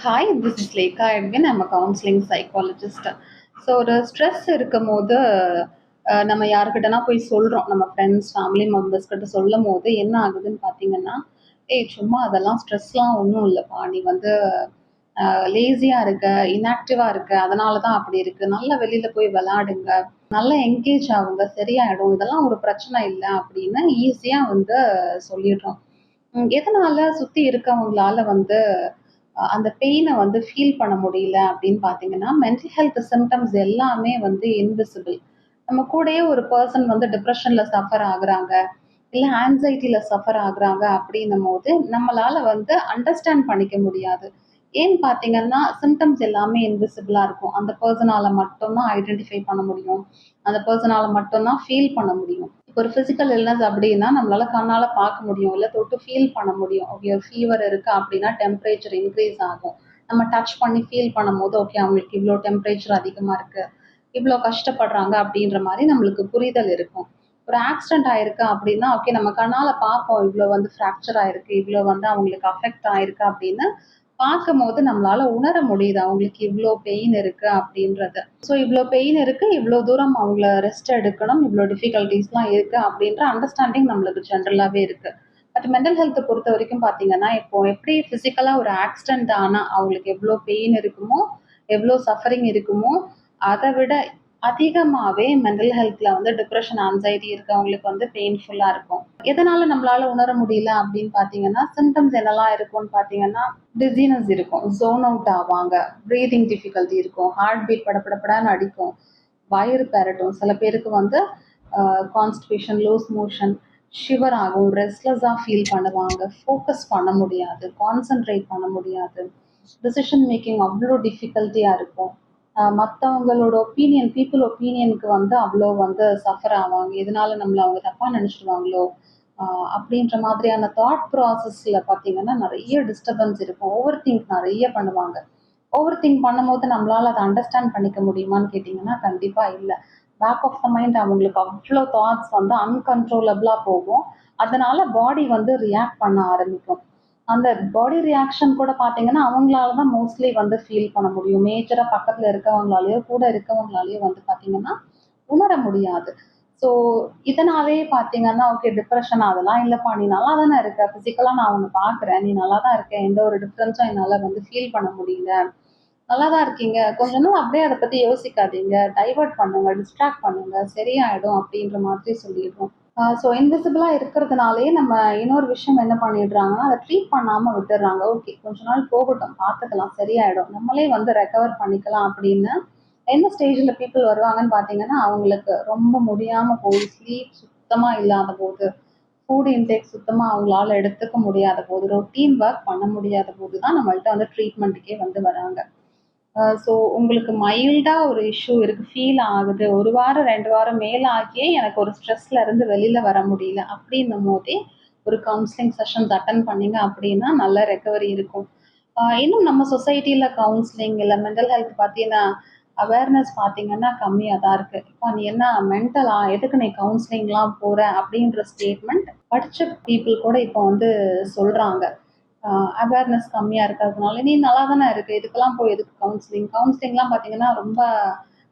Hi, this is Lekha Edwin. I'm a counselling psychologist. So ஒரு stress இருக்கும்போது நம்ம யாருக்கிட்டனா போய் சொல்கிறோம், நம்ம ஃப்ரெண்ட்ஸ் ஃபேமிலி மெம்பர்ஸ் கிட்ட சொல்லும் போது என்ன ஆகுதுன்னு பார்த்தீங்கன்னா, ஏய் சும்மா அதெல்லாம் ஸ்ட்ரெஸ்லாம் ஒன்றும் இல்லைப்பா, நீ வந்து லேசியாக இருக்க, இன்ஆக்டிவாக இருக்க, அதனால தான் அப்படி இருக்குது, நல்லா வெளியில் போய் விளாடுங்க, நல்லா என்கேஜ் ஆகுங்க, சரியாயிடும், இதெல்லாம் ஒரு பிரச்சனை இல்லை அப்படின்னு ஈஸியாக வந்து சொல்லிடுறோம். எதனால சுற்றி இருக்கவங்களால வந்து அந்த பெயினை வந்து ஃபீல் பண்ண முடியல அப்படின்னு பார்த்தீங்கன்னா, மென்டல் ஹெல்த் சிம்டம்ஸ் எல்லாமே வந்து இன்விசிபிள். நம்ம கூடயே ஒரு பர்சன் வந்து டிப்ரெஷன்ல சஃபர் ஆகுறாங்க, இல்ல ஆங்ஸைட்டில சஃபர் ஆகுறாங்க அப்படின்னும்போது, நம்மளால வந்து அண்டர்ஸ்டாண்ட் பண்ணிக்க முடியாது. ஏன்னு பார்த்தீங்கன்னா, சிம்டம்ஸ் எல்லாமே இன்விசிபிளா இருக்கும். அந்த பெர்சனால மட்டும் தான் ஐடென்டிஃபை பண்ண முடியும். அந்த பெர்சனால மட்டும் தான் ஃபீல் பண்ண முடியும். இப்போ ஒரு ஃபிசிக்கல் இல்னஸ் அப்படின்னா, நம்மளால கண்ணால பார்க்க முடியும், இல்ல தொட்டு ஃபீல் பண்ண முடியும். ஓகே, ஒரு ஃபீவர் இருக்கு அப்படின்னா டெம்பரேச்சர் இன்க்ரீஸ் ஆகும். நம்ம டச் பண்ணி ஃபீல் பண்ணும்போது, ஓகே அவங்களுக்கு இவ்ளோ டெம்பரேச்சர் அதிகமா இருக்கு, இவ்ளோ கஷ்டப்படுறாங்க அப்படின்ற மாரி நம்மளுக்கு புரிதல் இருக்கும். ஒரு ஆக்சிடென்ட் ஆயிருக்கு அப்படின்னா, ஓகே நம்ம கண்ணால பார்ப்போம், இவ்ளோ வந்து ஃப்ராக்சர் ஆயிருக்கு, இவ்ளோ வந்து அவங்களுக்கு அஃபெக்ட் ஆயிருக்கு அப்படின்னு பார்க்கும்போது நம்மளால உணர முடியுது. அவங்களுக்கு இவ்ளோ பெயின் இருக்கு அப்படின்றது. ஸோ இவ்ளோ பெயின் இருக்கு, இவ்ளோ தூரம் அவங்கள ரெஸ்ட் எடுக்கணும், இவ்ளோ டிஃபிகல்டீஸ்லாம் இருக்கு அப்படின்ற அண்டர்ஸ்டாண்டிங் நம்மளுக்கு ஜென்ரலாவே இருக்கு. பட் மென்டல் ஹெல்த்த பொறுத்தவரைக்கும் பார்த்தீங்கன்னா, இப்போ எப்படி ஃபிசிக்கலா ஒரு ஆக்சிடென்ட் ஆனா அவங்களுக்கு எவ்ளோ பெயின் இருக்குமோ, எவ்ளோ சஃபரிங் இருக்குமோ, அத விட அதிகமாவே மென்டல் ஹெல்த்ல வந்து டிப்ரஷன், ஆங்ஸைட்டி இருக்கவங்களுக்கு வந்து பெயின்ஃபுல்லா இருக்கும். எதனால நம்மளால உணர முடியல அப்படின்னு பார்த்தீங்கன்னா, சிம்டம்ஸ் என்னலாம் இருக்கும்னு பார்த்தீங்கன்னா, டிஸினஸ் இருக்கும், ஜோன் அவுட் ஆவாங்க, பிரீதிங் டிஃபிகல்டி இருக்கும், ஹார்ட் பீட் படபடன்னு அடிக்கும், வயிறு பெரட்டும். சில பேருக்கு வந்து கான்ஸ்டிபேஷன், லூஸ் மோஷன், ஷிவர் ஆகும், ரெஸ்ட்லெஸ்ஸா ஃபீல் பண்ணுவாங்க, ஃபோக்கஸ் பண்ண முடியாது, கான்சன்ட்ரேட் பண்ண முடியாது, டிசிஷன் மேக்கிங் அவ்ளோ டிஃபிகல்ட்டியா இருக்கும். மத்தவங்களோட பீப்பிள் ஒப்பீனியனுக்கு வந்து அவ்ளோ வந்து சஃபர் ஆவாங்க. இதனால நம்மள அவங்க தப்பா நெனச்சுருவாங்களோ, அப்படின்ற மாதிரியான தாட் ப்ராசஸ்ல பார்த்தீங்கன்னா, நெறைய டிஸ்டர்பன்ஸ் இருக்கும். ஓவர் திங்க் நெறைய பண்ணுவாங்க. ஓவர் திங்க் பண்ணும்போது நம்மளால அத அண்டர்ஸ்டாண்ட் பண்ணிக்க முடியுமான்னு கேட்டீங்கன்னா, கண்டிப்பா இல்ல. பேக் ஆஃப் த மைண்ட் அவங்களுக்கு அவ்ளோ தாட்ஸ் வந்து அன்கண்ட்ரோலபிளா போகும். அதனால பாடி வந்து ரியாக்ட் பண்ண ஆரம்பிக்கும். அந்த பாடி ரியாக்ஷன் கூட பார்த்தீங்கன்னா, அவங்களால தான் மோஸ்ட்லி வந்து ஃபீல் பண்ண முடியும். மேஜரா பக்கத்துல இருக்கவங்களாலயோ, கூட இருக்கவங்களாலயோ வந்து பார்த்தீங்கன்னா, உணர முடியாது. ஸோ, இதனாலேயே பார்த்தீங்கன்னா, ஓகே டிப்ரஷன் அதெல்லாம் இல்லப்பா, நீ நல்லா தானே இருக்க. ஃபிசிக்கலா நான் உன்ன பார்க்குறேன். நீ நல்லா தான் இருக்க. எந்த ஒரு டிஃபரன்ஸும் என்னால வந்து ஃபீல் பண்ண முடியல. நல்லா தான் இருக்கீங்க. கொஞ்ச நாள் அப்படியே அத பத்தி யோசிக்காதீங்க. டைவர்ட் பண்ணுங்க, டிஸ்ட்ராக்ட் பண்ணுங்க. சரியாயிடும் அப்படின்ற மாதிரி சொல்லிடுறோம். ஸோ இன்விசிபிளா இருக்கிறதுனாலயே நம்ம இன்னொரு விஷயம் என்ன பண்ணிடுறாங்கன்னா, அத ட்ரீட் பண்ணாம விட்டுர்றாங்க. ஓகே கொஞ்ச நாள் போகட்டும், பார்த்துக்கலாம், சரியாயிடும். நம்மளே வந்து ரெக்கவர் பண்ணிக்கலாம் அப்படின்னு என்ன ஸ்டேஜ்ல பீப்பிள் வருவாங்கன்னு பார்த்தீங்கன்னா, அவங்களுக்கு ரொம்ப முடியாம போய் ஸ்லீப் சுத்தமா இல்லாத போது, ஃபுட் இன்டேக் சுத்தமா அவங்களால எடுத்துக்க முடியாத போது, ரொட்டீன் ஒர்க் பண்ண முடியாத போது தான் நம்மள்ட்ட வந்து ட்ரீட்மெண்ட்டுக்கே வந்து வராங்க. ஸோ உங்களுக்கு மைல்டா ஒரு இஷ்யூ இருக்கு, ஃபீல் ஆகுது. 1 வாரம், 2 வாரம் மேல ஆகியே எனக்கு ஒரு ஸ்ட்ரெஸ்ல இருந்து வெளில வர முடியல அப்படின்னும்போதே, ஒரு கவுன்சிலிங் செஷன்ஸ் அட்டெண்ட் பண்ணீங்க அப்படின்னா, நல்ல ரெக்கவரி இருக்கும். இன்னும் நம்ம சொசைட்டில கவுன்சிலிங் இல்ல மென்டல் ஹெல்த் பத்தின அவேர்னஸ் பார்த்தீங்கன்னா, கம்மியா தான் இருக்கு. "அப்பா நீ என்ன மென்டலா? எதுக்கு நீ கவுன்சிலிங்லாம் போற?" அப்படின்ற ஸ்டேட்மெண்ட் படிச்ச பீப்பிள் கூட இப்போ வந்து சொல்றாங்க. அவேர்னஸ் கம்மியா இருக்கிறதுனால, "நீ நல்லா தானே இருக்க. இதுக்கெல்லாம் போய் எதுக்கு கவுன்சிலிங்?" கவுன்சிலிங்லாம் பார்த்தீங்கன்னா, ரொம்ப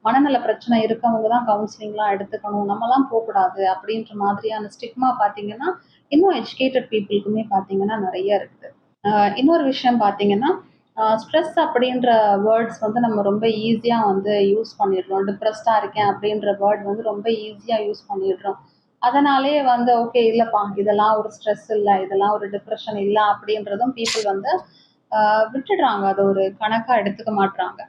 மனநல பிரச்சனை இருக்கவங்க தான் கவுன்சிலிங்லாம் எடுத்துக்கணும். நம்மலாம் போக்கூடாது அப்படின்ற மாதிரியான ஸ்டிக்மா பார்த்தீங்கன்னா, இன்னும் எஜுகேட்டட் பீப்பிள்க்குமே பார்த்தீங்கன்னா நெறைய இருக்குது. இன்னொரு விஷயம் பார்த்தீங்கன்னா, ஸ்ட்ரெஸ் அப்படின்ற வேர்ட்ஸ் வந்து நம்ம ரொம்ப ஈஸியா வந்து யூஸ் பண்ணிடுறோம். டிப்ரெஸ்டா இருக்கேன் அப்படின்ற வேர்ட் வந்து ரொம்ப ஈஸியா யூஸ் பண்ணிடுறோம். அதனாலேயே வந்து ஓகே இல்லப்பா, இதெல்லாம் ஒரு ஸ்ட்ரெஸ் இல்ல, இதெல்லாம் ஒரு டிப்ரெஷன் இல்ல அப்படின்றதும் பீப்பிள் வந்து விட்டுடுறாங்க. அத ஒரு கணக்கா எடுத்துக்க மாட்றாங்க.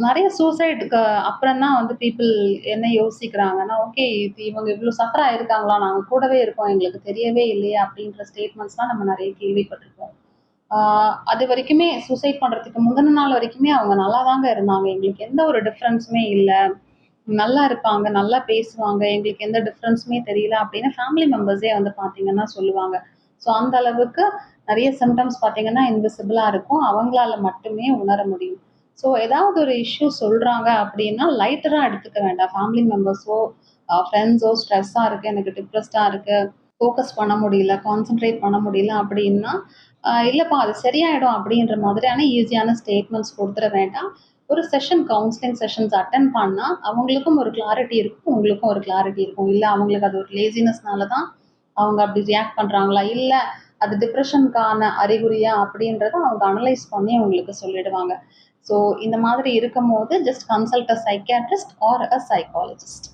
நெறைய சூசைடுக்கு அப்புறம் தான் வந்து பீப்பிள் என்ன யோசிக்கிறாங்கன்னா, ஓகே இது இவங்க இவ்ளோ சஃபர் ஆயிருக்காங்களா? நாங்க கூடவே இருக்கோம். எங்களுக்கு தெரியவே இல்லையே! அப்படின்ற ஸ்டேட்மெண்ட்ஸ்லாம் நம்ம நெறைய கேள்விப்பட்டுருக்கோம். ஆ அது வரைக்குமே சூசைட் பண்றதுக்கு முந்தின நாள் வரைக்குமே அவங்க நல்லா தாங்க இருந்தாங்க. எங்களுக்கு எந்த ஒரு டிஃபரன்ஸுமே இல்ல. நல்லா இருப்பாங்க, நல்லா பேசுவாங்க. எங்களுக்கு எந்த டிஃபரன்ஸுமே தெரியல அப்படின்னு ஃபேமிலி மெம்பர்ஸே வந்து பார்த்தீங்கன்னா சொல்லுவாங்க. ஸோ அந்த அளவுக்கு நெறைய சிம்ப்டம்ஸ் பார்த்தீங்கன்னா இன்விசிபிளா இருக்கும். அவங்களால மட்டுமே உணர முடியும். ஸோ ஏதாவது ஒரு இஷ்யூ சொல்றாங்க அப்படின்னா லைட்டரா எடுத்துக்க வேண்டாம். ஃபேமிலி மெம்பர்ஸோ, ஃப்ரெண்ட்ஸோ ஸ்ட்ரெஸ்ஸா இருக்கு, எனக்கு டிப்ரெஸ்டா இருக்கு, ஃபோக்கஸ் பண்ண முடியல, கான்சன்ட்ரேட் பண்ண முடியல அப்படின்னா, இல்லப்பா அது சரியாயிடும் அப்படின்ற மாதிரியான ஈஸியான ஸ்டேட்மெண்ட்ஸ் குடுத்துற வேண்டாம். ஒரு செஷன் கவுன்சிலிங் செஷன்ஸ் அட்டெண்ட் பண்ணா, அவங்களுக்கும் ஒரு கிளாரிட்டி இருக்கும். உங்களுக்கும் ஒரு கிளாரிட்டி இருக்கும். இல்ல அவங்களுக்கு அது ஒரு லேசினஸ்னால தான் அவங்க அப்படி ரியாக்ட் பண்றாங்களா? இல்ல அது டிப்ரஷனுக்கான அறிகுறியா? அப்படின்றத அவங்க அனலைஸ் பண்ணி உங்களுக்கு சொல்லிடுவாங்க. ஸோ இந்த மாதிரி இருக்கும்போது just consult a psychiatrist or a psychologist.